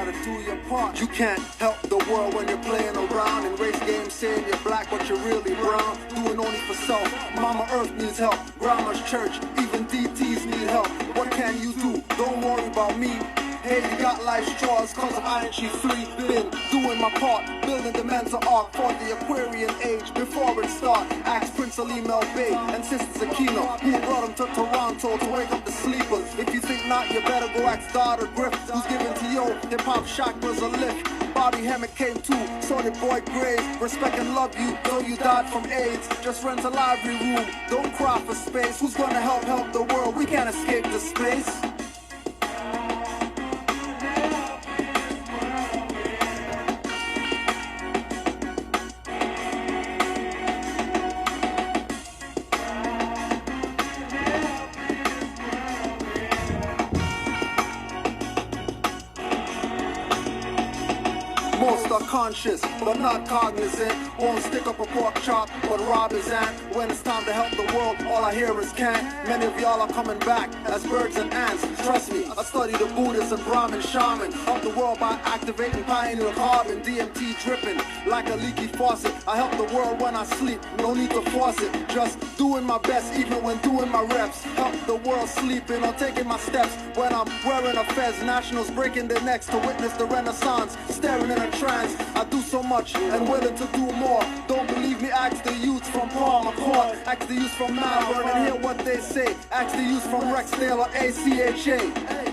gotta do your part. You can't help the world when you're playing around and race games saying you're black but you're really brown. Doing only for self. Mama Earth needs help. Grandma's church, even DTs need help. What can you do? Don't worry about me. Hey, you got life's chores, cause of I ain't she free. Been doing my part, building the mental arc for the Aquarian age. Before it start, ask Prince Alimel Bay and Sister Sakina, who brought him to Toronto to wake up the sleepers. If you think not, you better go ask Daughter Griff, who's giving to yo hip-hop chakras a lift. Bobby Hemmett came too, so did Boy Gray. Respect and love you, though you died from AIDS. Just rent a library room, don't cry for space. Who's gonna help the world? We can't escape the space. Most are conscious, but not cognizant. Won't stick up a pork chop, but rob his aunt. When it's time to help the world, all I hear is can't. Many of y'all are coming back as birds and ants. Trust me, I study the Buddhist and Brahmin shaman. Help the world by activating pineal carbon. DMT dripping like a leaky faucet. I help the world when I sleep, no need to force it. Just doing my best even when doing my reps. Help the world sleeping or taking my steps. When I'm wearing a fez, nationals breaking their necks to witness the renaissance. Staring in a trance, I do so much and willing to do more. Don't believe me, ask the youth from Palmer Court, ask the youth from Malvern and hear what they say. Ask the youth from Rexdale or ACHA.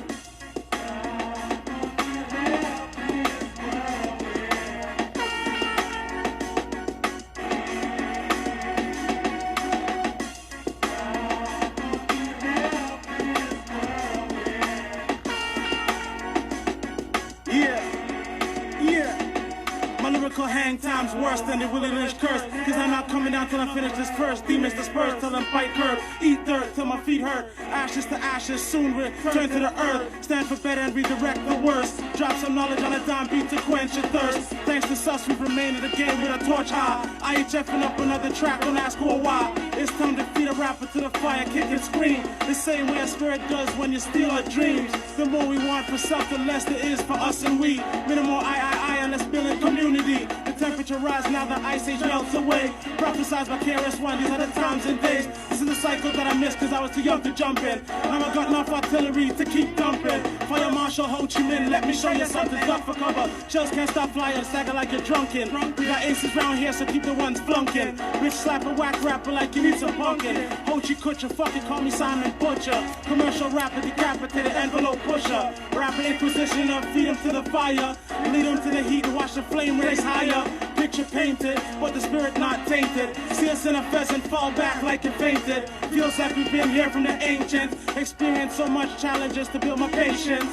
Hang time's worse than the Willie Lynch curse. Cause I'm not coming down till I finish this verse. Demons disperse till them fight curve. Eat dirt till my feet hurt. Ashes to ashes, soon return to the earth. Stand for better and redirect the worst. Drop some knowledge on a dime beat to quench your thirst. Thanks to us, we've remained in the game with a torch high. IHFing up another track, don't ask who or why. It's time to feed a rapper to the fire, kick and scream. The same way a spirit does when you steal our dreams. The more we want for self, the less there is for us and we. Minimal I, and let's build a community. The temperature rise now, the ice age melts away. Prophesized by KRS-One, these are the times and days. This is the cycle that I missed cause I was too young to jump in. Now I got enough artillery to keep dumping. Fire Marshal Ho Chi Minh, let me show you something. Duck for cover, shells can't stop flying, stagger like you're drunken. We got aces round here, so keep the ones flunking. Bitch slap a whack rapper like you need some punkin'. Ho Chi Kutcher, fucking call me Simon Butcher. Commercial rapper, decapitated envelope pusher. Rapper inquisitioner, feed him to the fire. Lead him to the heat and watch the flame race higher. Picture painted, but the spirit not tainted. See us in a fez and fall back like it fainted. Feels like we've been here from the ancients. Experienced so much challenges to build my patience.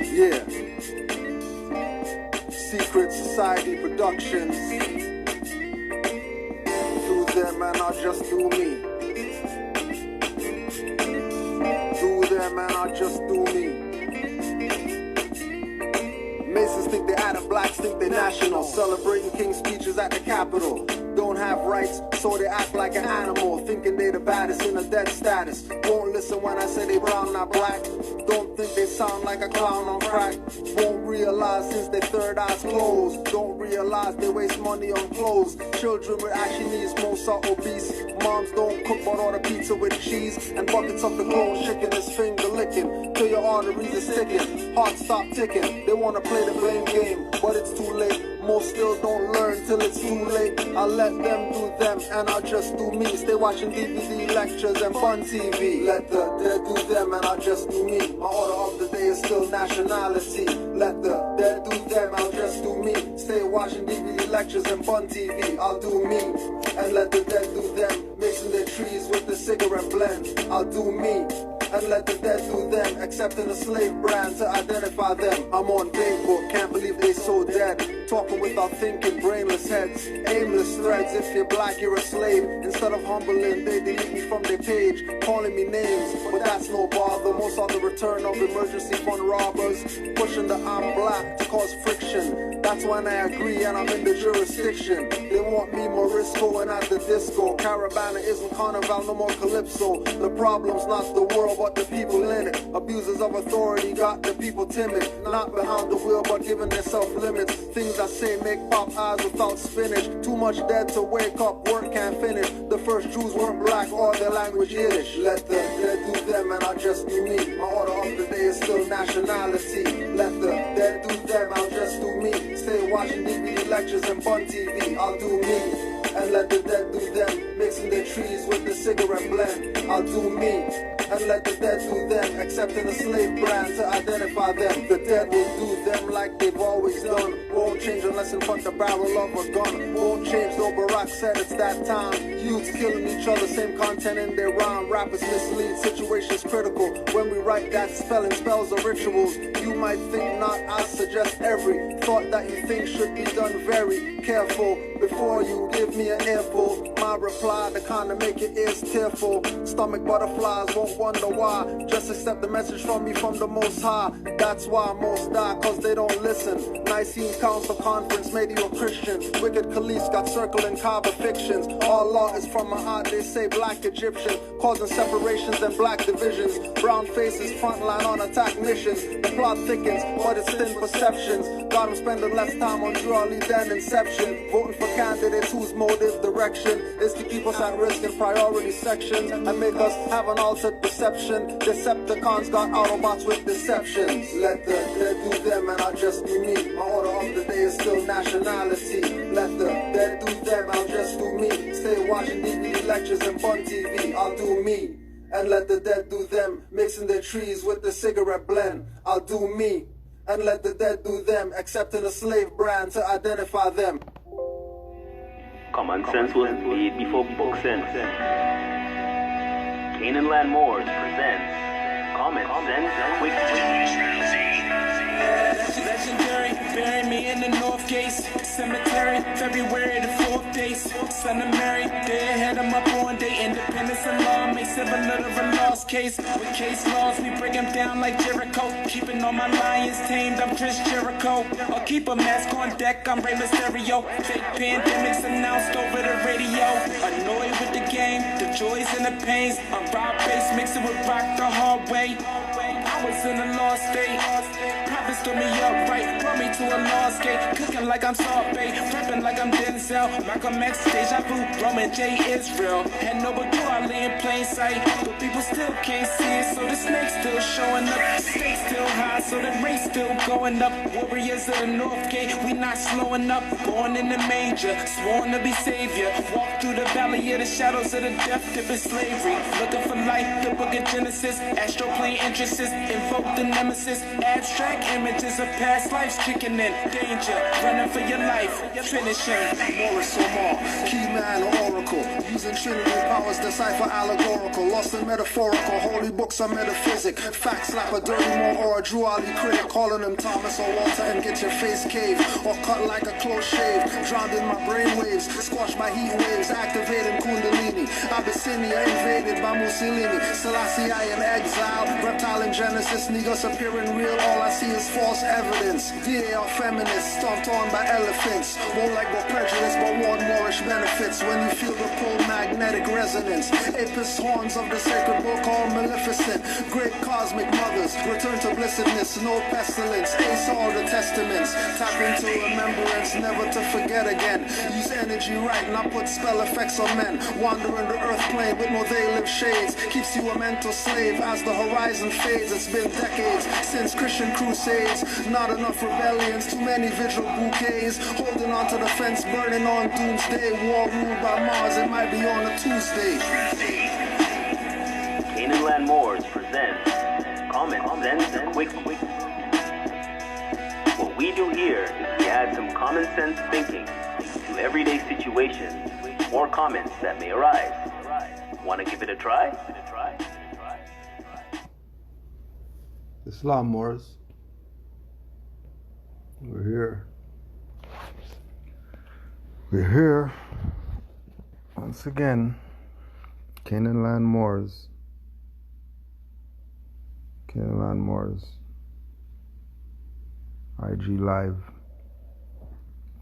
Yeah. Secret Society Productions. Do them and I'll just do me. Do them and I'll just do me. Masons think they're Adam, blacks think they're national. Celebrating King's speeches at the Capitol. Don't have rights, so they act like an animal. Thinking they the baddest in a dead status. Won't listen when I say they brown, not black. Don't think they sound like a clown on crack. Won't realize since their third eye's closed. Don't realize they waste money on clothes. Children with ashy knees, most are obese. Moms don't cook but order pizza with cheese. And buckets of the grown chicken is finger licking. Till your arteries is ticking, heart stop ticking. They wanna play the blame game, but it's too late. Most still don't learn till it's too late. I'll let them do them and I'll just do me. Stay watching DVD lectures and fun TV. Let the dead do them and I'll just do me. My order of the day is still nationality. Let the dead do them, I'll just do me. Stay watching DVD lectures and fun TV. I'll do me and let the dead do them. Mixing their trees with the cigarette blend. I'll do me and let the dead do them, accepting a slave brand to identify them. I'm on big book, can't believe they so dead, talking without thinking, brainless heads, aimless threads. If you're black, you're a slave. Instead of humbling, they delete me from their page, calling me names, but that's no bother. Most are the return of emergency fund robbers, pushing the I'm black to cause friction. That's when I agree and I'm in the jurisdiction. They want me Morisco and at the disco. Caravana isn't carnival, no more calypso. The problem's not the world but the people in it. Abusers of authority got the people timid, not behind the wheel but giving themselves limits. Things I say make pop eyes without spinach. Too much dead to wake up, work can't finish. The first Jews weren't black or their language Yiddish. Let the dead do them and I'll just do me. My order of the day is still nationality. Let the dead do them, I'll just do me. Stay watching DVD lectures and Bun TV, I'll do me. And let the dead do them, mixing their trees with the cigarette blend. I'll do me, and let the dead do them, accepting a slave brand to identify them. The dead will do them like they've always done. Won't change unless in front the barrel of a gun. Won't change though Barack said it's that time. Youths killing each other, same content in their rhyme. Rappers mislead, situations critical. When we write that spelling spells are rituals. You might think not, I suggest every thought that you think should be done very careful before you give me an earful. My reply, the kind to make your ears tearful. Stomach butterflies won't wonder why. Just accept the message from me from the Most High. That's why most die, cause they don't listen. Nicene Council Conference made you a Christian. Wicked caliphs got circling Kaaba fictions. All law is from my heart, they say black Egyptian, causing separations and black divisions. Brown faces frontline on attack missions. The plot thickens, but it's thin perceptions. Got them spending less time on Jewelry than Inception. Voting for candidates whose motive direction is to keep us at risk in priority sections and make us have an altered perception. Decepticons got Autobots with deceptions. Let the dead do them and I'll just do me. My order of the day is still nationality. Let the dead do them, I'll just do me. Stay watching DVD lectures and Bun TV, I'll do me. And let the dead do them, mixing their trees with the cigarette blend. I'll do me. And let the dead do them, accepting a slave brand to identify them. Common sense was made before book sense. Canaanland Moors presents Common Sense Quick. Legendary, bury me in the North Gates Cemetery, February the 4th days. Son of Mary, they ahead of my born day. Independence and law makes civil little of a lost case. With case laws, we break them down like Jericho. Keeping all my lions tamed, I'm Chris Jericho. I'll keep a mask on deck, I'm Rey Mysterio. Fake pandemics announced over the radio. Annoyed with the game, the joys and the pains. I'm Rob Bass, mixing with rock the hard way. I was in a lost state. Prophets stood me up right, brought me to a lost gate. Cooking like I'm Salt Bay, rapping like I'm Denzel. Malcolm X, Deja Vu, Roman J. Israel. Had no but I lay in plain sight, but people still can't see it. So the snake's still showing up, the stakes still high, so the race still going up. Warriors of the North Gate, we not slowing up. Born in the manger, sworn to be savior. Walk through the valley of the shadows of the death dip in slavery. Looking for light, the book of Genesis. Astroplane entrances, invoke the nemesis. Abstract images of past lives kicking in. Danger, running for your life, finishing. Morris Omar, key man oracle. Using Trinity powers, decipher allegorical. Lost in metaphorical, holy books are metaphysic. Fact slap a dirty more or a Drew Ali critic. Calling him Thomas or Walter and get your face caved. Or cut like a close shave. Drowned in my brain waves, squashed by heat waves. Activating Kundalini. Abyssinia invaded by Mussolini. Selassie I in exile. Reptile in Genesis, niggas appearing real. All I see is false evidence. DA are feminists, stomped on by elephants. Won't like what prejudice, but want Moorish benefits. When you feel the pull, magnetic resonance. Apis horns of the sacred book, all maleficent. Great cosmic mothers, return to blessedness. No pestilence, ace all the testaments. Tap into remembrance, never to forget again. Use energy right, not put spell effects on men. Wandering the earth plane with no they live shades. Keeps you a mental slave as the horizon fades. It's been decades since Christian crusades. Not enough rebellions, too many vigil bouquets. Holding on to the fence, burning on doomsday. War ruled by Mars, it might be on a Tuesday. Canaanland Moors presents Common Sense Quick. What we do here is we add some common sense thinking to everyday situations or comments that may arise. Want to give it a try? Islam Moors. We're here. We're here once again. Canaanland Moors. Canaanland Moors. IG Live.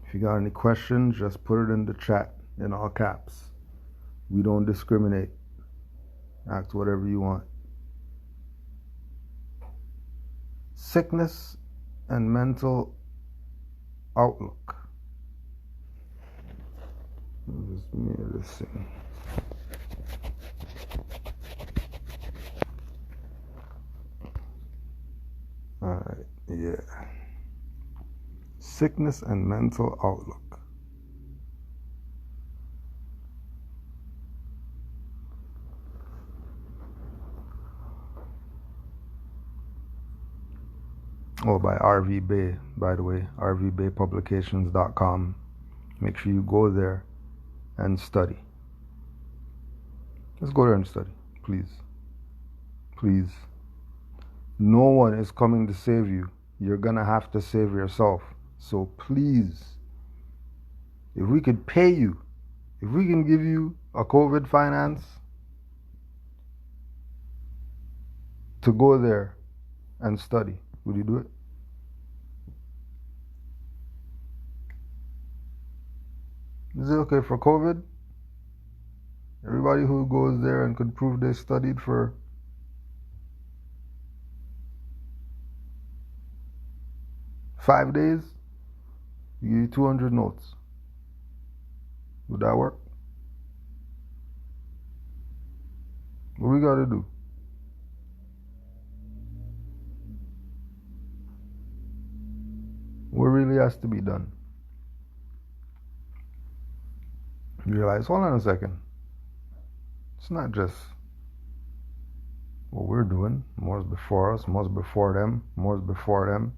If you got any questions, just put it in the chat in all caps. We don't discriminate. Ask whatever you want. Sickness and mental outlook. Just me this thing. Alright, yeah. Sickness and mental outlook. Oh, by RV Bay, by the way, rvbaypublications.com. Make sure you go there and study. Let's go there and study, please. Please. No one is coming to save you. You're gonna have to save yourself. So please, if we could pay you, if we can give you a COVID finance to go there and study, would you do it? Is it okay for COVID? Everybody who goes there and could prove they studied for five days, you give you 200 notes. Would that work? What we gotta do? What really has to be done? You realize, hold on a second. It's not just what we're doing. More's before us, more's before them, more's before them.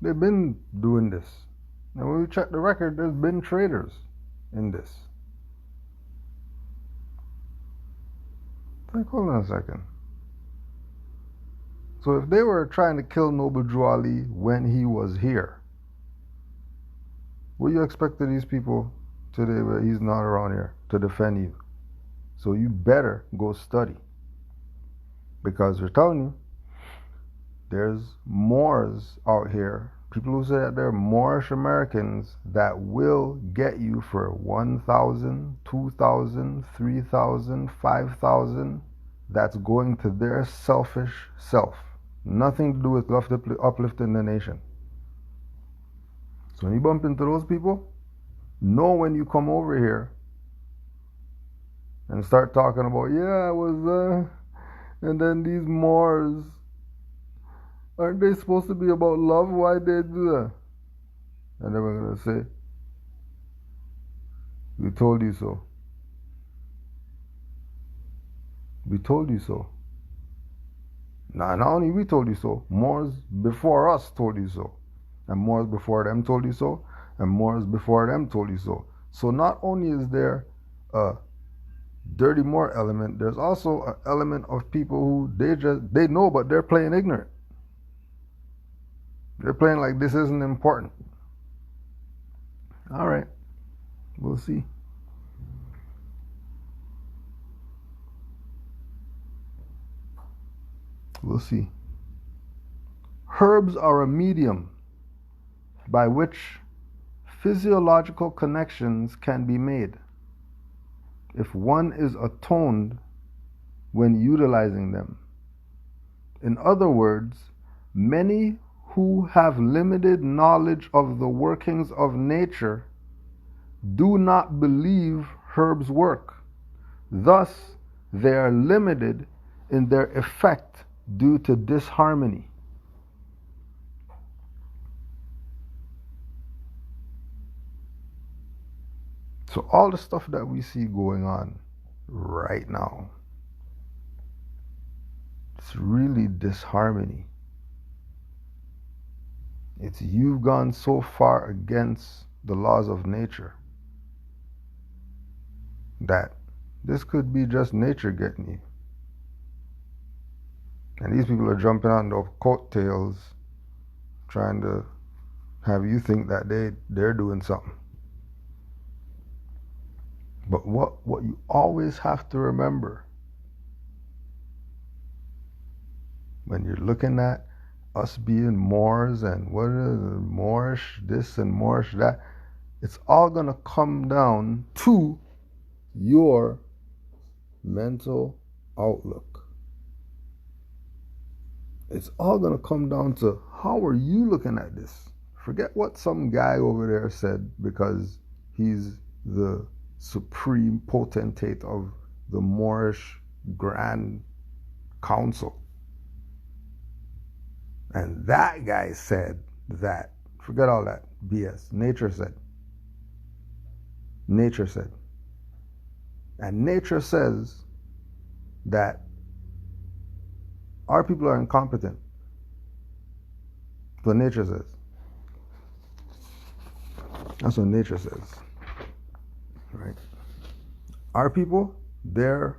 They've been doing this. And when we check the record, there's been traitors in this. It's like, hold on a second. So if they were trying to kill Noble Drew Ali when he was here, what do you expect of these people today where he's not around here to defend you? So you better go study. Because they're telling you, there's Moors out here, people who say that they're Moorish Americans that will get you for 1,000, 2,000, 3,000, 5,000. That's going to their selfish self. Nothing to do with uplifting the nation. So when you bump into those people, know when you come over here and start talking about, yeah, I was, and then these Moors, aren't they supposed to be about love? Why they do that? And then we're going to say, we told you so. We told you so. Nah, not only we told you so, Moors before us told you so. And Moors before them told you so. And Moors before them told you so. So not only is there a dirty Moor element, there's also an element of people who they know, but they're playing ignorant. They're playing like this isn't important. All right, we'll see. We'll see. Herbs are a medium by which physiological connections can be made if one is attuned when utilizing them. In other words, many who have limited knowledge of the workings of nature do not believe herbs work. Thus, they are limited in their effect due to disharmony. So all the stuff that we see going on right now, it's really disharmony. It's you've gone so far against the laws of nature that this could be just nature getting you. And these people are jumping on the coattails, trying to have you think that they're doing something. But what you always have to remember when you're looking at us being Moors and what is it, Moorish this and Moorish that, it's all going to come down to your mental outlook. It's all going to come down to how are you looking at this? Forget what some guy over there said, because he's the supreme potentate of the Moorish Grand Council. And that guy said that. Forget all that BS. Nature said. Nature said. And nature says that our people are incompetent. That's what nature says. That's what nature says. Right? Our people, they're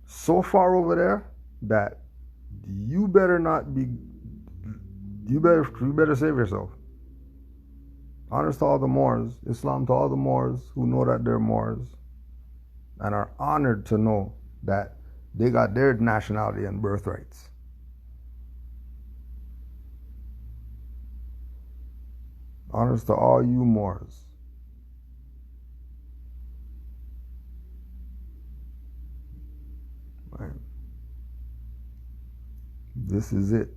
so far over there that you better not be, you better save yourself. Honors to all the Moors, Islam to all the Moors who know that they're Moors and are honored to know that they got their nationality and birthrights. Honors to all you Moors. Right. This is it.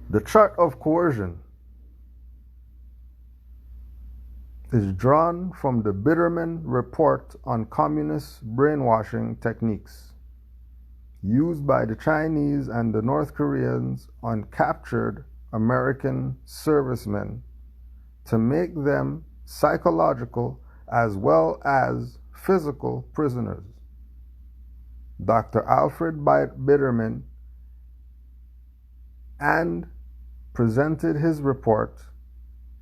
The chart of coercion is drawn from the Bitterman Report on Communist Brainwashing Techniques used by the Chinese and the North Koreans on captured American servicemen to make them psychological as well as physical prisoners. Dr. Alfred Bitterman and presented his report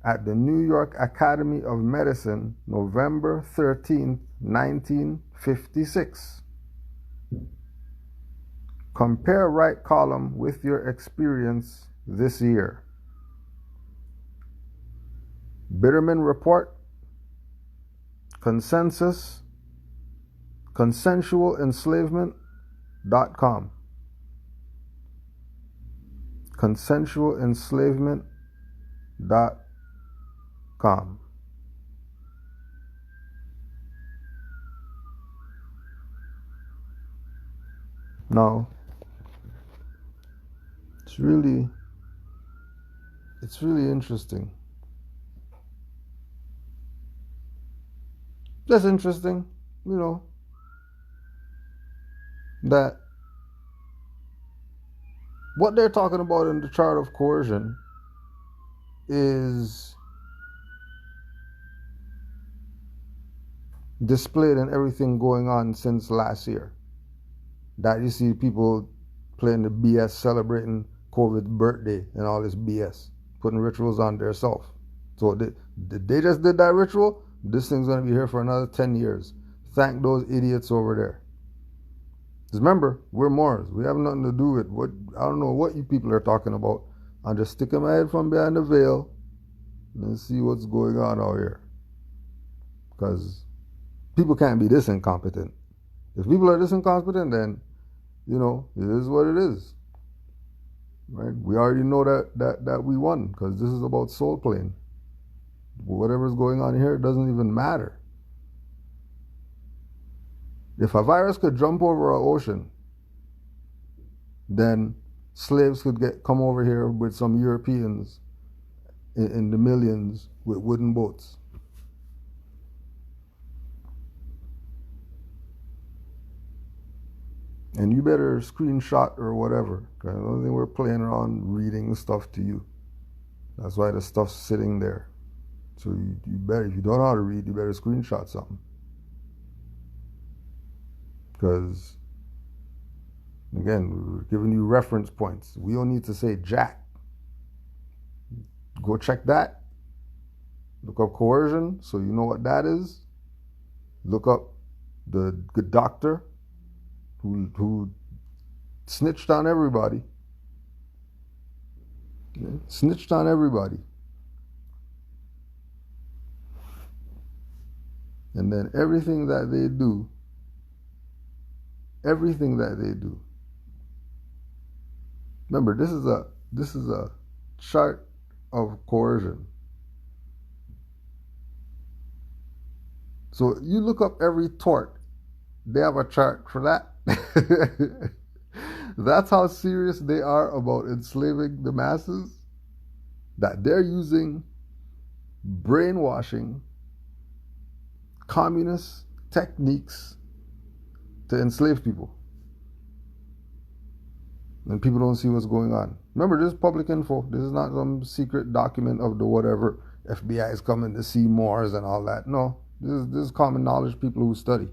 at the New York Academy of Medicine, November 13, 1956. Compare right column with your experience this year. Bitterman Report, consensualenslavement.com. Consensualenslavement.com. Now, it's really interesting. That's interesting, that what they're talking about in the chart of coercion is displayed in everything going on since last year. That you see people playing the BS, celebrating COVID's birthday and all this BS, putting rituals on their self. So they just did that ritual. This thing's going to be here for another 10 years. Thank those idiots over there. Because remember, we're Moors. We have nothing to do with what, I don't know what you people are talking about. I'm just sticking my head from behind the veil and see what's going on out here. Because people can't be this incompetent. If people are this incompetent, then, it is what it is. Right? We already know that we won, because this is about soul plane. Whatever's going on here doesn't even matter. If a virus could jump over an ocean, then slaves could come over here with some Europeans in the millions with wooden boats. And you better screenshot or whatever, because I don't think we're playing around reading stuff to you. That's why the stuff's sitting there. So you better, if you don't know how to read, you better screenshot something. Because, again, we're giving you reference points. We don't need to say jack. Go check that. Look up coercion, so you know what that is. Look up the good doctor who snitched on everybody. Yeah, snitched on everybody. And then everything that they do, remember, this is a chart of coercion. So you look up every tort, they have a chart for that. That's how serious they are about enslaving the masses, that they're using brainwashing, communist techniques to enslave people. And people don't see what's going on. Remember, this is public info. This is not some secret document of the whatever FBI is coming to see Moors and all that. No, this is common knowledge, people who study.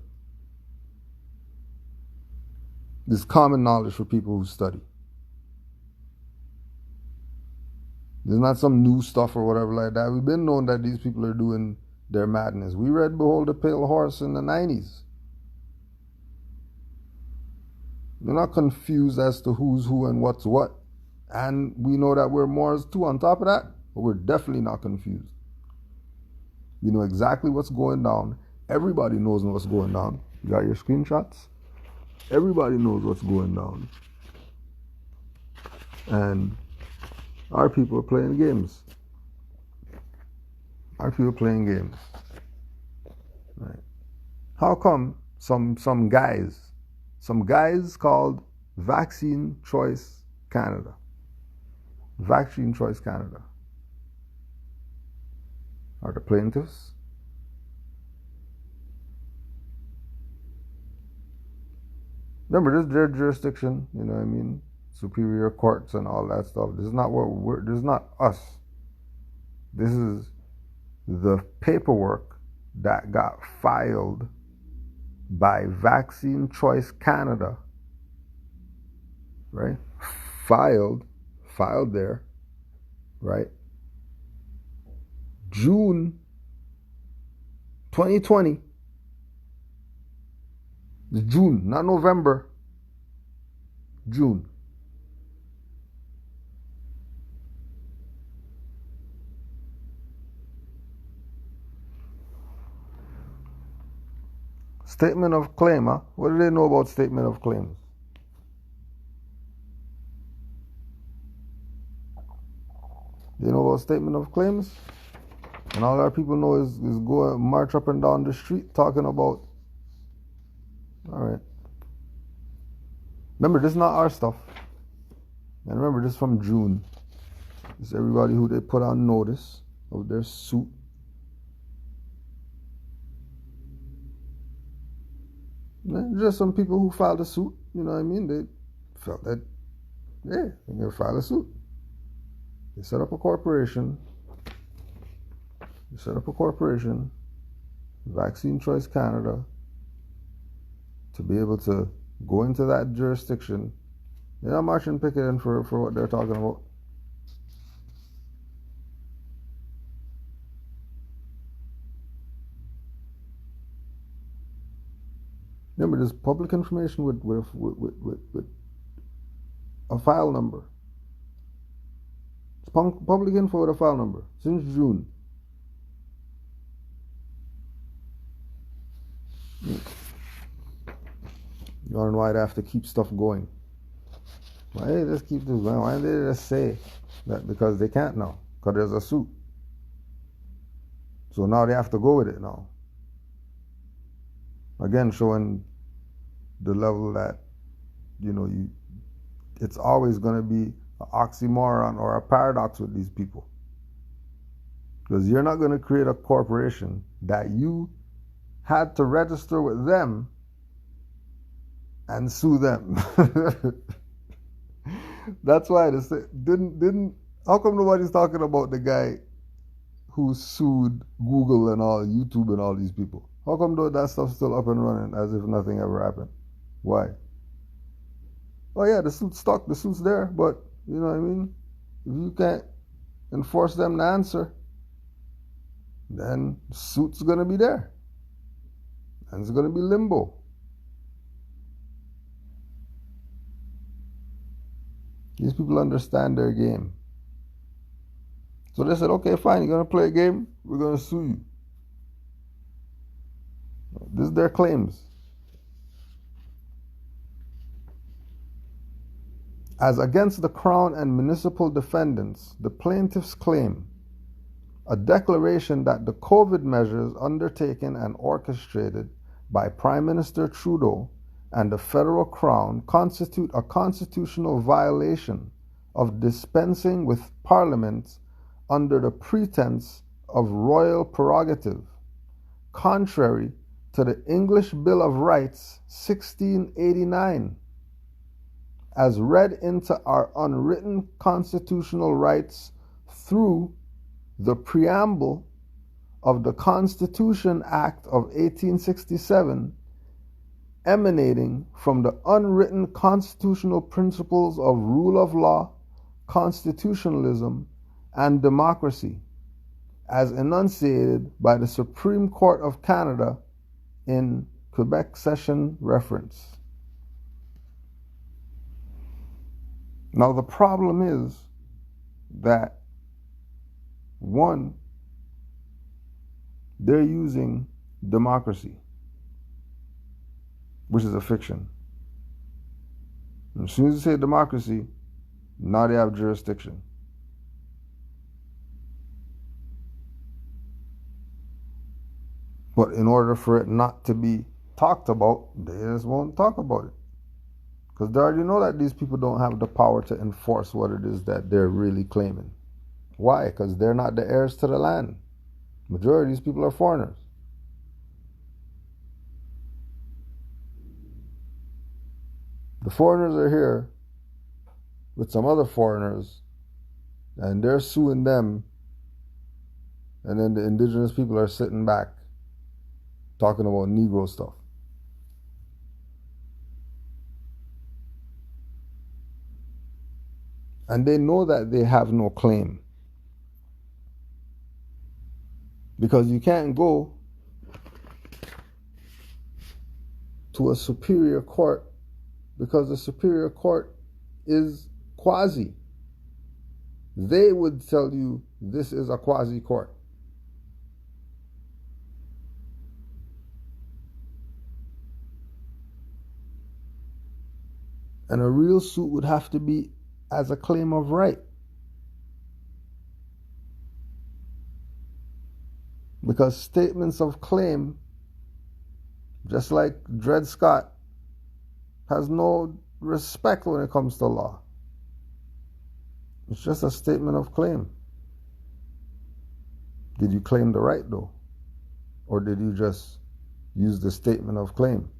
This is common knowledge for people who study. There's not some new stuff or whatever like that. We've been known that these people are doing their madness. We read Behold the Pale Horse in the 90s. We're not confused as to who's who and what's what. And we know that we're Moors too on top of that, but we're definitely not confused. We know exactly what's going down. Everybody knows what's going down. You got your screenshots? Everybody knows what's going down. And our people are playing games. Our people are playing games. Right. How come some guys called Vaccine Choice Canada are the plaintiffs? Remember, this is their jurisdiction, you know what I mean? Superior courts and all that stuff. This is not this is not us. This is the paperwork that got filed by Vaccine Choice Canada, right? Filed there, right? June 2020. It's June, not November. June. Statement of claim, huh? What do they know about statement of claims? They know about statement of claims? And all our people know is go march up and down the street talking about. All right. Remember, this is not our stuff. And remember, this is from June. This is everybody who they put on notice of their suit. Just some people who filed a suit, you know what I mean? They felt that, yeah, they're going to file a suit. They set up a corporation. Vaccine Choice Canada, to be able to go into that jurisdiction. They're not marching picketing for what they're talking about. Remember, there's public information with a file number. It's public info with a file number since June. You wonder why they have to keep stuff going. Why they just keep this going? Why did they just say that? Because they can't now, because there's a suit. So now they have to go with it now. Again, showing the level that, you know, it's always going to be an oxymoron or a paradox with these people. Because you're not going to create a corporation that you had to register with them and sue them. That's why they say, didn't how come nobody's talking about the guy who sued Google and all, YouTube and all these people? How come that stuff's still up and running as if nothing ever happened? Why? Oh yeah, the suit's stuck, the suit's there, but you know what I mean? If you can't enforce them to answer, then the suit's gonna be there. And it's going to be limbo. These people understand their game. So they said, okay, fine, you're going to play a game, we're going to sue you. This is their claims. As against the Crown and municipal defendants, the plaintiffs claim a declaration that the COVID measures undertaken and orchestrated by Prime Minister Trudeau and the federal Crown constitute a constitutional violation of dispensing with Parliament under the pretense of royal prerogative, contrary to the English Bill of Rights 1689, as read into our unwritten constitutional rights through the preamble of the Constitution Act of 1867, emanating from the unwritten constitutional principles of rule of law, constitutionalism, and democracy, as enunciated by the Supreme Court of Canada in Quebec Session Reference. Now the problem is that, one, they're using democracy, which is a fiction. And as soon as you say democracy, now they have jurisdiction. But in order for it not to be talked about, they just won't talk about it. Because they already know that these people don't have the power to enforce what it is that they're really claiming. Why? Because they're not the heirs to the land. Majority of these people are foreigners. The foreigners are here with some other foreigners, and they're suing them, and then the indigenous people are sitting back talking about Negro stuff. And they know that they have no claim. Because you can't go to a superior court because the superior court is quasi. They would tell you this is a quasi court. And a real suit would have to be as a claim of right. Because statements of claim, just like Dred Scott, has no respect when it comes to law. It's just a statement of claim. Did you claim the right though? Or did you just use the statement of claim?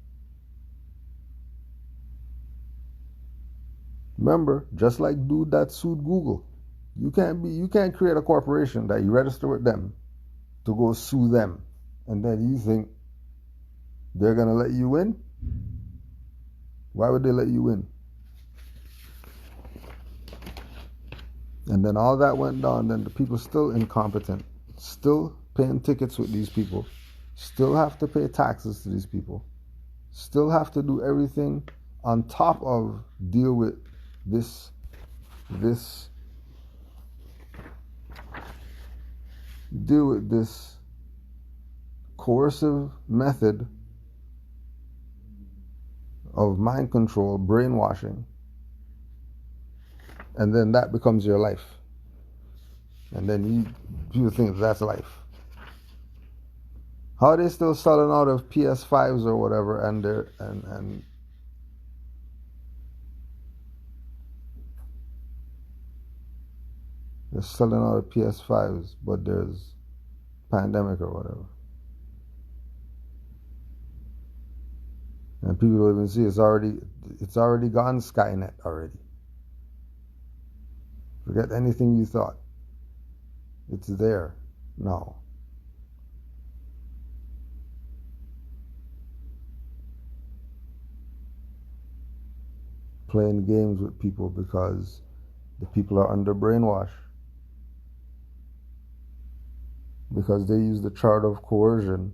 Remember, just like dude that sued Google, you can't create a corporation that you register with them to go sue them, and then you think they're gonna let you win? Why would they let you win? And then all that went down, then the people still incompetent, still paying tickets with these people, still have to pay taxes to these people, still have to do everything on top of deal with this coercive method of mind control, brainwashing, and then that becomes your life. And then you think that's life. How are they still selling out of PS5s or whatever, and they're selling out of PS5s, but there's pandemic or whatever. And people don't even see it's already gone Skynet already. Forget anything you thought. It's there now. Playing games with people because the people are under brainwash. Because they use the chart of coercion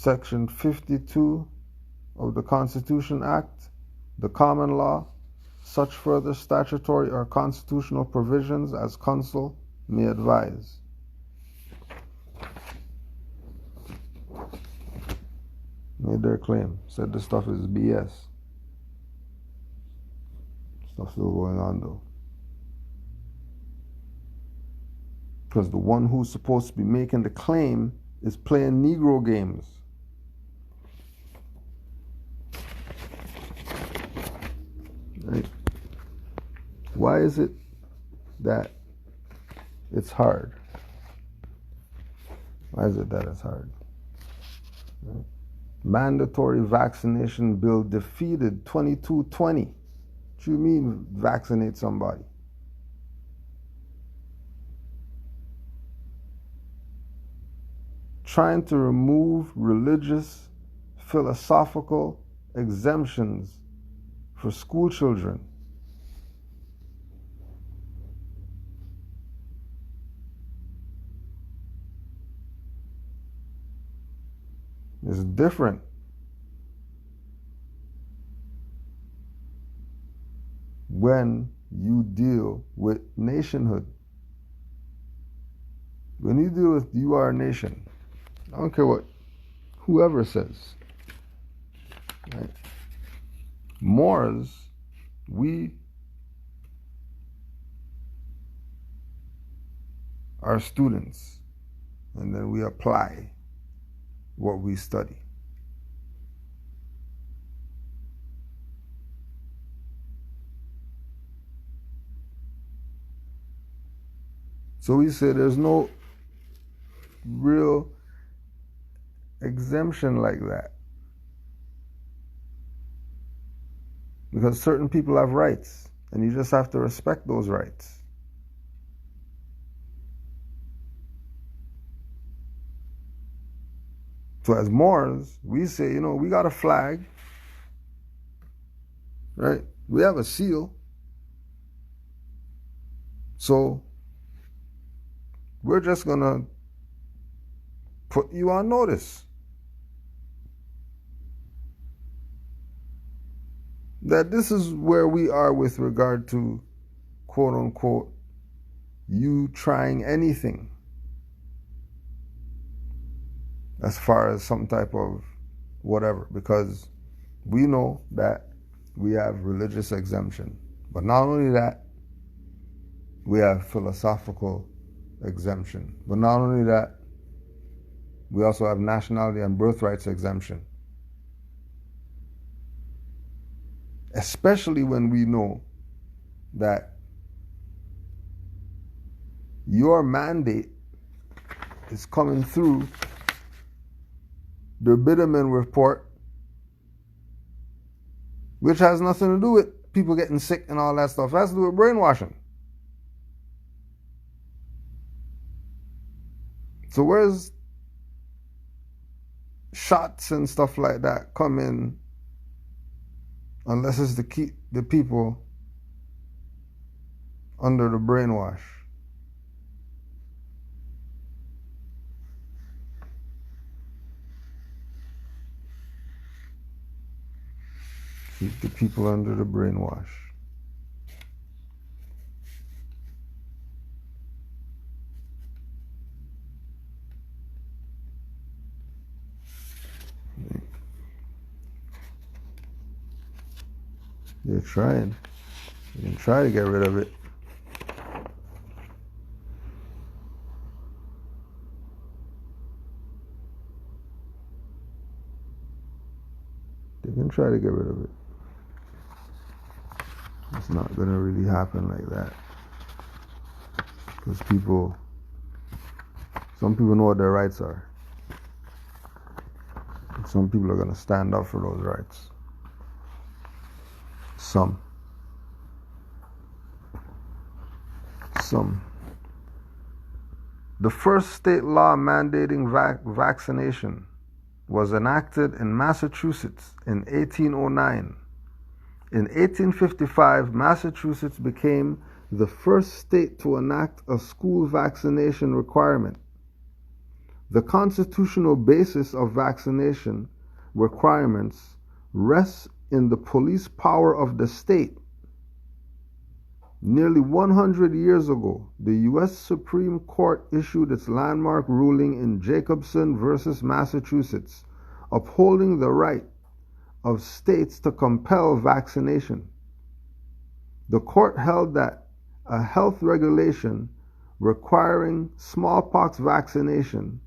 Section 52 of the Constitution Act, the common law, such further statutory or constitutional provisions as counsel may advise. Made their claim, said the stuff is BS. Stuff still going on though. Because the one who's supposed to be making the claim is playing Negro games. Right? Why is it that it's hard? Why is it that it's hard? Right? Mandatory vaccination bill defeated 2220. What do you mean vaccinate somebody? Trying to remove religious, philosophical exemptions for school children. It's different. When you deal with nationhood. When you deal with you are a nation. I don't care what whoever says. Right? Moors, we are students, and then we apply what we study. So we say there's no real exemption like that. Because certain people have rights, and you just have to respect those rights. So as Moors, we say, we got a flag, right? We have a seal. So we're just going to put you on notice that this is where we are with regard to, quote unquote, you trying anything as far as some type of whatever, because we know that we have religious exemption. But not only that, we have philosophical exemption. But not only that, we also have nationality and birthrights exemption. Especially when we know that your mandate is coming through the Biderman report, which has nothing to do with people getting sick and all that stuff. It has to do with brainwashing. So where's shots and stuff like that come in unless it's to keep the people under the brainwash? Keep the people under the brainwash. They're trying. They can try to get rid of it. They can try to get rid of it. It's not going to really happen like that. Because some people know what their rights are. And some people are going to stand up for those rights. Some. The first state law mandating vaccination was enacted in Massachusetts in 1809. In 1855, Massachusetts became the first state to enact a school vaccination requirement. The constitutional basis of vaccination requirements rests in the police power of the state. Nearly 100 years ago, the U.S. Supreme Court issued its landmark ruling in Jacobson versus Massachusetts, upholding the right of states to compel vaccination. The court held that a health regulation requiring smallpox vaccination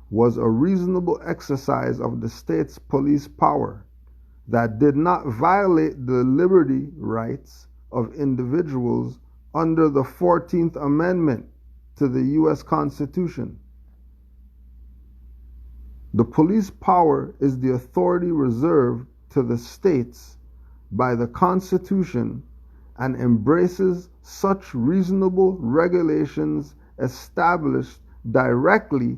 was a reasonable exercise of the state's police power that did not violate the liberty rights of individuals under the 14th Amendment to the U.S. Constitution. The police power is the authority reserved to the states by the Constitution and embraces such reasonable regulations established directly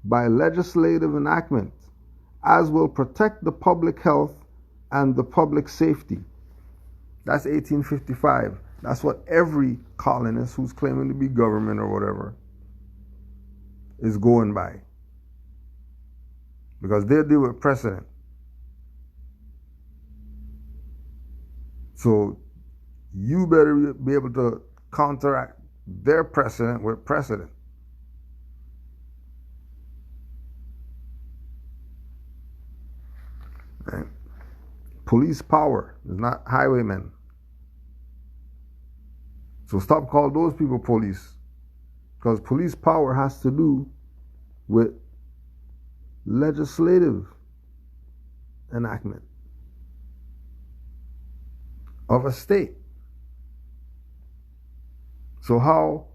by legislative enactment as will protect the public health and the public safety. That's 1855. That's what every colonist who's claiming to be government or whatever is going by. Because they deal with precedent. So you better be able to counteract their precedent with precedent. Right? Police power is not highwaymen. So stop calling those people police. Because police power has to do with legislative enactment of a state. So how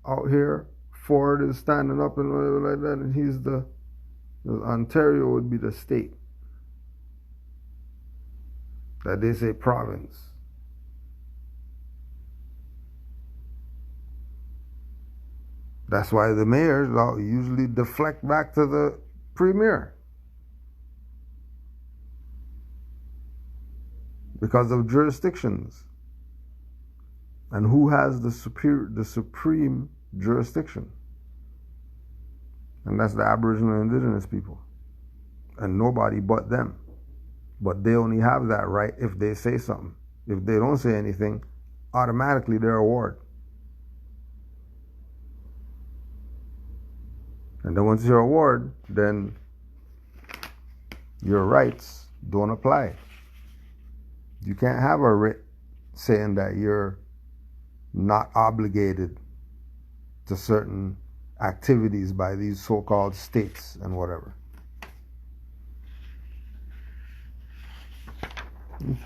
out here Ford is standing up and whatever like that, and he's the Ontario would be the state that they say province. That's why the mayors usually deflect back to the premier because of jurisdictions and who has the supreme jurisdiction, and that's the Aboriginal and Indigenous people, and nobody but them. But they only have that right if they say something. If they don't say anything, automatically they're a ward. And then once you're a ward, then your rights don't apply. You can't have a writ saying that you're not obligated to certain activities by these so-called states and whatever.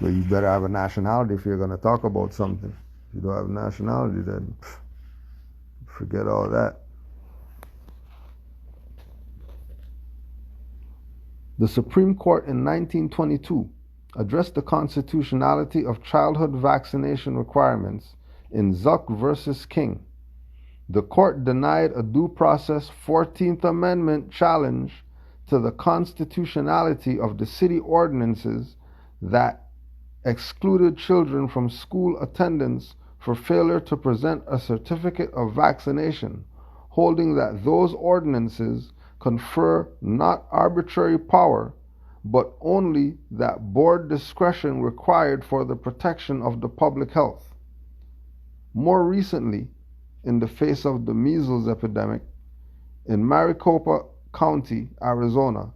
So you better have a nationality if you're going to talk about something. If you don't have a nationality, then forget all that. The Supreme Court in 1922 addressed the constitutionality of childhood vaccination requirements in Zuck versus King. The court denied a due process 14th Amendment challenge to the constitutionality of the city ordinances that excluded children from school attendance for failure to present a certificate of vaccination, holding that those ordinances confer not arbitrary power, but only that board discretion required for the protection of the public health. More recently, in the face of the measles epidemic, in Maricopa County, Arizona,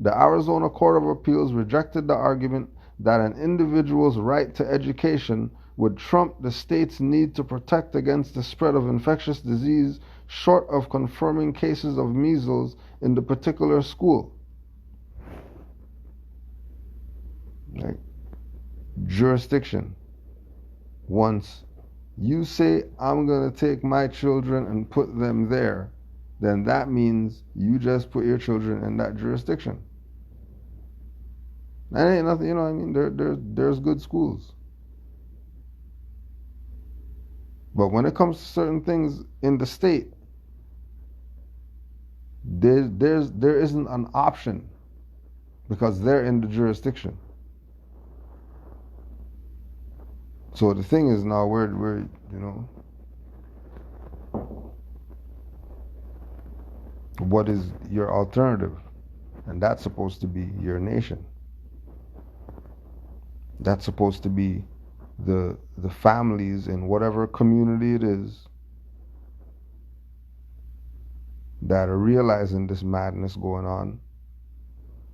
the Arizona Court of Appeals rejected the argument that an individual's right to education would trump the state's need to protect against the spread of infectious disease short of confirming cases of measles in the particular school. Right? Jurisdiction. Once you say, I'm going to take my children and put them there, then that means you just put your children in that jurisdiction. That ain't nothing, you know what I mean? There's good schools. But when it comes to certain things in the state, there isn't an option because they're in the jurisdiction. So the thing is now we're you know, What is your alternative? And that's supposed to be your nation. That's supposed to be the families in whatever community it is that are realizing this madness going on,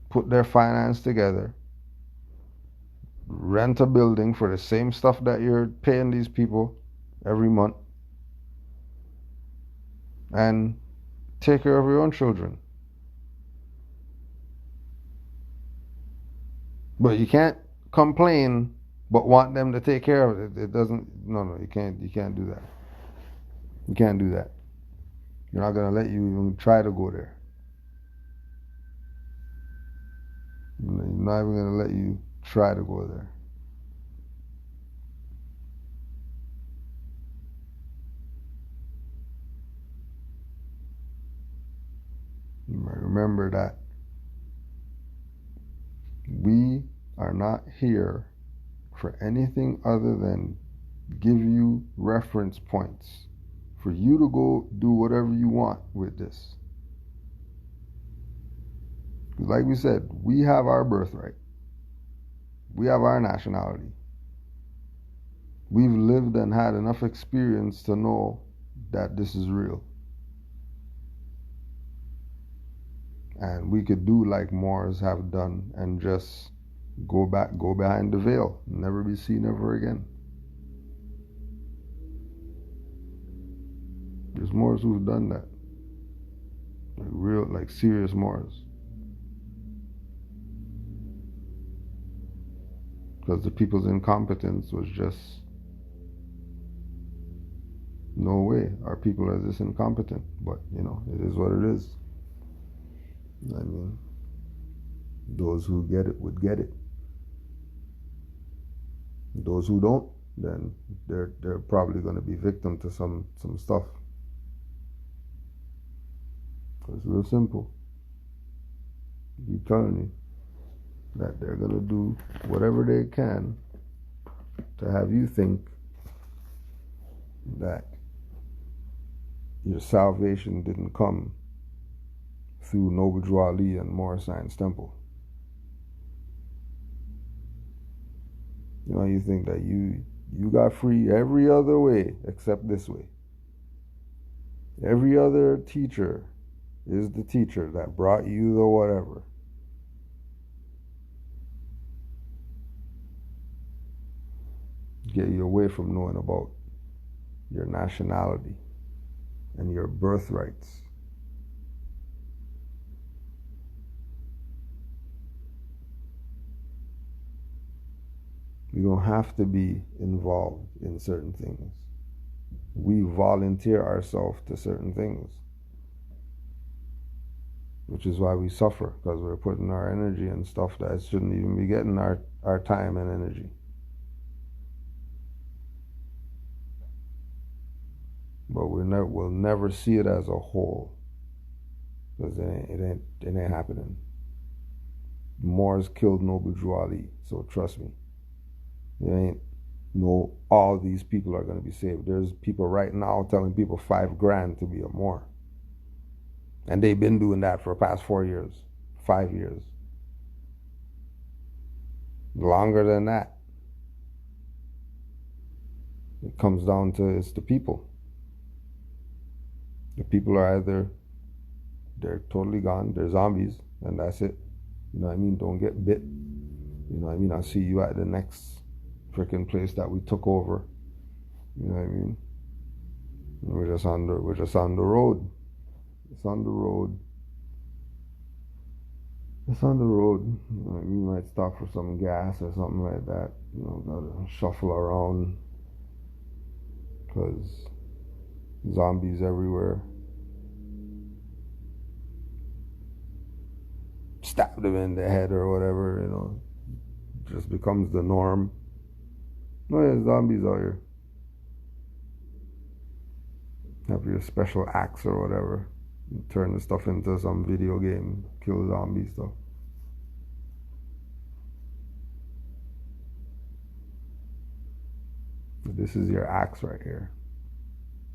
put their finance together, rent a building for the same stuff that you're paying these people every month, and take care of your own children. But you can't complain but want them to take care of it. It doesn't. No, you can't do that. You can't do that. You're not gonna let you even try to go there. You're not even gonna let you try to go there. Remember that we are not here for anything other than give you reference points for you to go do whatever you want with this. Like we said, we have our birthright. We have our nationality. We've lived and had enough experience to know that this is real. And we could do like Moors have done and just go behind the veil, never be seen ever again. There's Moors who've done that. Like serious Moors. Because the people's incompetence was just, no way, our people are this incompetent. But, it is what it is. I mean, those who get it would get it. Those who don't, then they're probably going to be victim to some stuff. It's real simple. I'm telling you that they're going to do whatever they can to have you think that your salvation didn't come through Noble Drew Ali and Morris Science Temple. You think that you got free every other way except this way. Every other teacher is the teacher that brought you the whatever. Get you away from knowing about your nationality and your birthrights. We don't have to be involved in certain things. We volunteer ourselves to certain things, which is why we suffer, because we're putting our energy and stuff that shouldn't even be getting our time and energy. But we'll never see it as a whole, because it ain't happening. Moors killed Noble Drew Ali, so trust me. It ain't all these people are going to be saved. There's people right now telling people $5,000 to be a Moor. And they've been doing that for the past 4 years, 5 years. Longer than that. It comes down to it's the people. The people are either they're totally gone, they're zombies, and that's it. You know what I mean? Don't get bit. You know what I mean? I'll see you at the next freaking place that we took over. You know what I mean? We're just on the road. It's on the road. It's on the road. You know, we might stop for some gas or something like that. Gotta shuffle around because zombies everywhere. Stab them in the head or whatever. Just becomes the norm. No, yeah, zombies out here. Have your special axe or whatever. You turn the stuff into some video game, kill zombie stuff. This is your axe right here.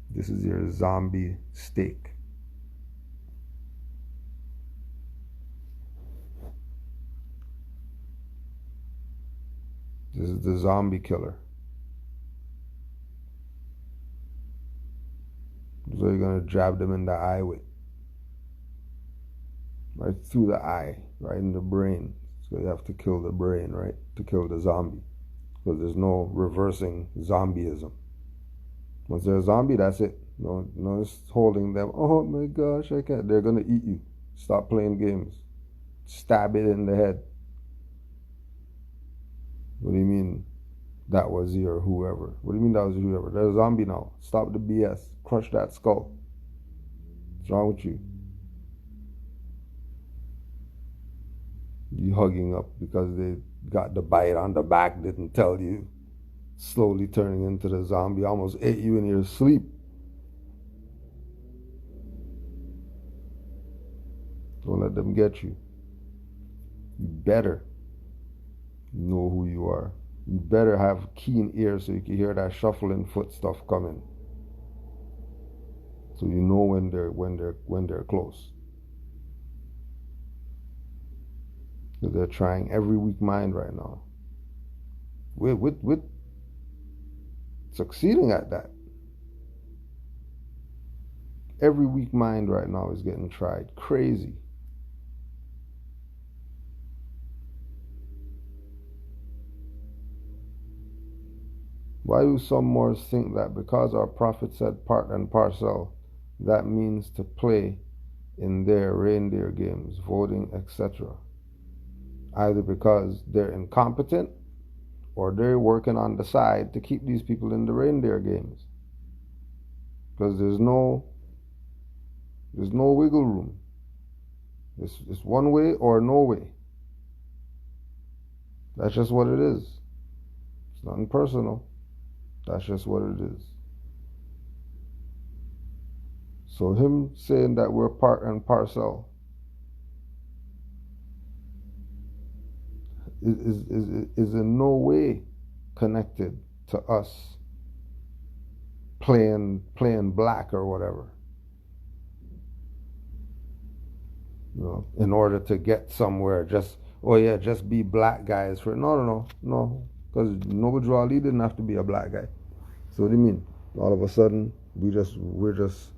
This is your zombie stake. This is the zombie killer. So you're going to jab them in the eye with. Right through the eye, right in the brain. So you have to kill the brain, right? To kill the zombie. Because there's no reversing zombieism. Once they're a zombie, that's it. No, it's holding them. Oh my gosh, I can't. They're going to eat you. Stop playing games. Stab it in the head. What do you mean that was you or whoever? What do you mean that was you, whoever? They're a zombie now. Stop the BS. Crush that skull. What's wrong with you? You hugging up because they got the bite on the back, didn't tell you. Slowly turning into the zombie, almost ate you in your sleep. Don't let them get you. You better know who you are. You better have keen ears so you can hear that shuffling foot stuff coming. So you know when they're close. Because they're trying every weak mind right now. With succeeding at that. Every weak mind right now is getting tried. Crazy. Why do some Moors think that because our prophet said part and parcel, that means to play in their reindeer games, voting, etc.? Either because they're incompetent or they're working on the side to keep these people in the reindeer games. Because there's no wiggle room. It's one way or no way. That's just what it is. It's nothing personal. That's just what it is. So him saying that we're part and parcel is in no way connected to us playing black or whatever. You know, in order to get somewhere, just be black guys for no. Because Noble Ali didn't have to be a black guy. So what do you mean? All of a sudden we're just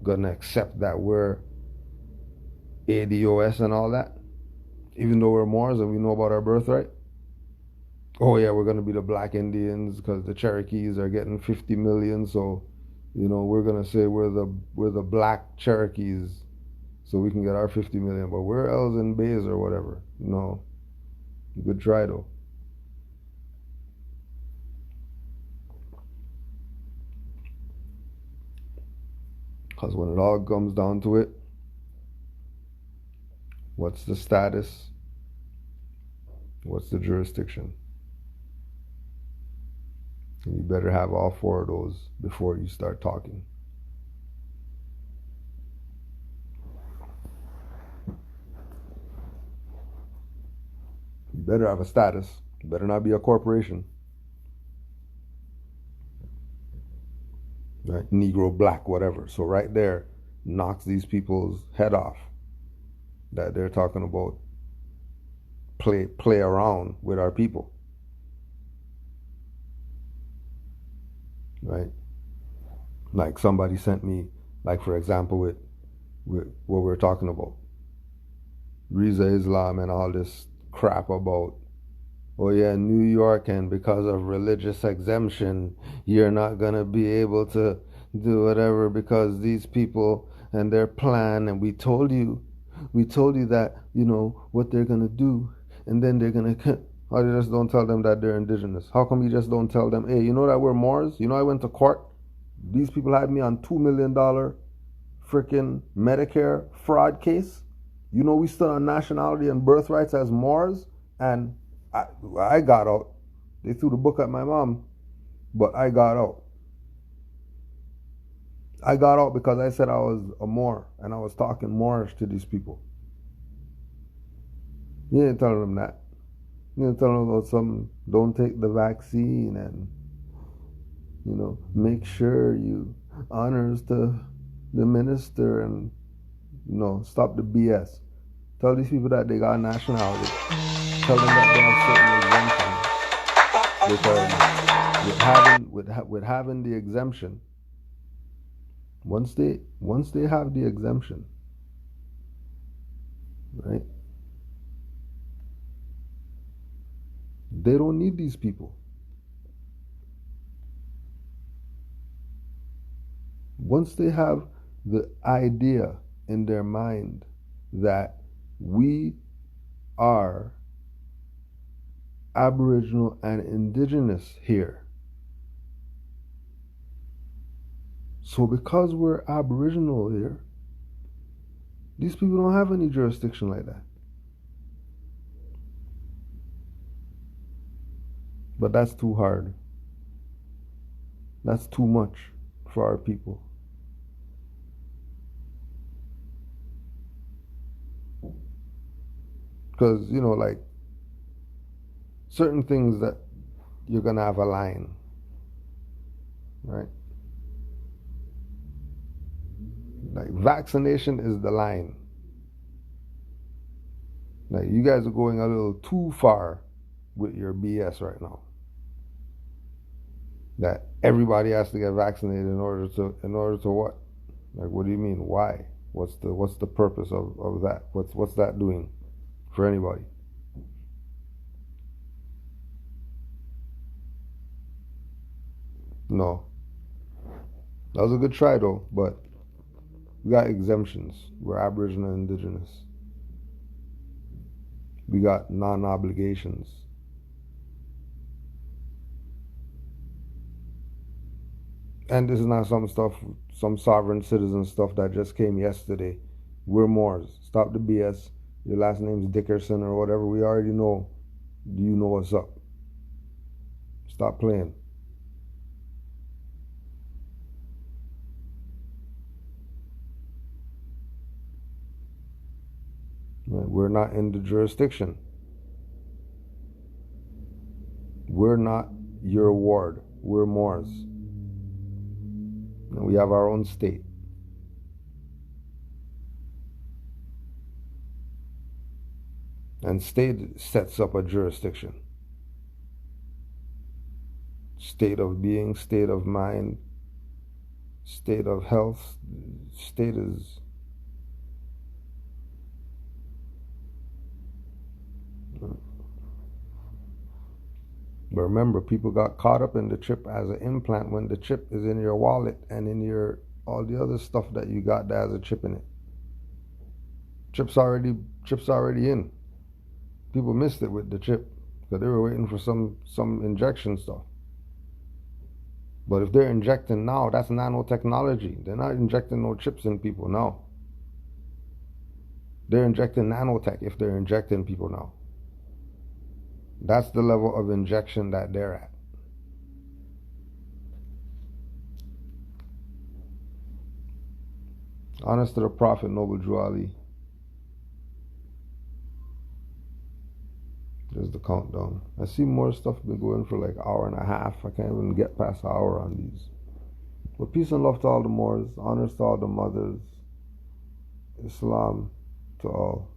gonna accept that we're ADOS and all that? Even though we're Moors and we know about our birthright? Oh yeah, we're gonna be the black Indians because the Cherokees are getting 50 million, so we're gonna say we're the black Cherokees so we can get our 50 million, but we're L's and Bays or whatever. No. Good try though. Because when it all comes down to it, what's the status? What's the jurisdiction? And you better have all four of those before you start talking. You better have a status. You better not be a corporation. Right? Negro, black, whatever. So right there knocks these people's head off that they're talking about play around with our people. Right? Like somebody sent me, like for example with what we're talking about. Riza Islam and all this crap about, oh yeah, New York, and because of religious exemption, you're not going to be able to do whatever because these people and their plan, and we told you that, what they're going to do, and then they're going to, how you just don't tell them that they're indigenous? How come you just don't tell them, hey, you know that we're Moors? I went to court. These people had me on $2 million freaking Medicare fraud case. We stood on nationality and birthrights as Moors, and I got out. They threw the book at my mom, but I got out. I got out because I said I was a Moor, and I was talking Moorish to these people. You didn't tell them that. You didn't tell them about don't take the vaccine, and, make sure you honors the minister, and, stop the BS. Tell these people that they got nationality. Tell them that they have certain exemptions. because with having the exemption, once they have the exemption, right? They don't need these people. Once they have the idea in their mind that we are Aboriginal and Indigenous here, so because we're Aboriginal here, these people don't have any jurisdiction like that. But that's too hard. That's too much for our people. Because, you know, like, certain things that you're going to have a line, right? Like, vaccination is the line. Like, you guys are going a little too far with your BS right now. That everybody has to get vaccinated in order to what? Like, what do you mean? Why? What's the purpose of that? What's that doing for anybody? No. That was a good try though, but we got exemptions. We're Aboriginal and Indigenous. We got non-obligations. And this is not some sovereign citizen stuff that just came yesterday. We're Moors. Stop the BS. Your last name's Dickerson or whatever. We already know. Do you know what's up? Stop playing. We're not in the jurisdiction. We're not your ward. We're Moors. And we have our own state. And state sets up a jurisdiction. State of being, state of mind, state of health. State is... But remember, people got caught up in the chip as an implant when the chip is in your wallet and in your all the other stuff that you got that has a chip in it. Chip's already in. People missed it with the chip because they were waiting for some injection stuff. But if they're injecting now, that's nanotechnology. They're not injecting no chips in people now. They're injecting nanotech if they're injecting people now. That's the level of injection that they're at. Honest to the Prophet, Noble Drew Ali. There's the countdown. I see more stuff been going for like an hour and a half. I can't even get past an hour on these. But peace and love to all the Moors. Honors to all the mothers. Islam to all.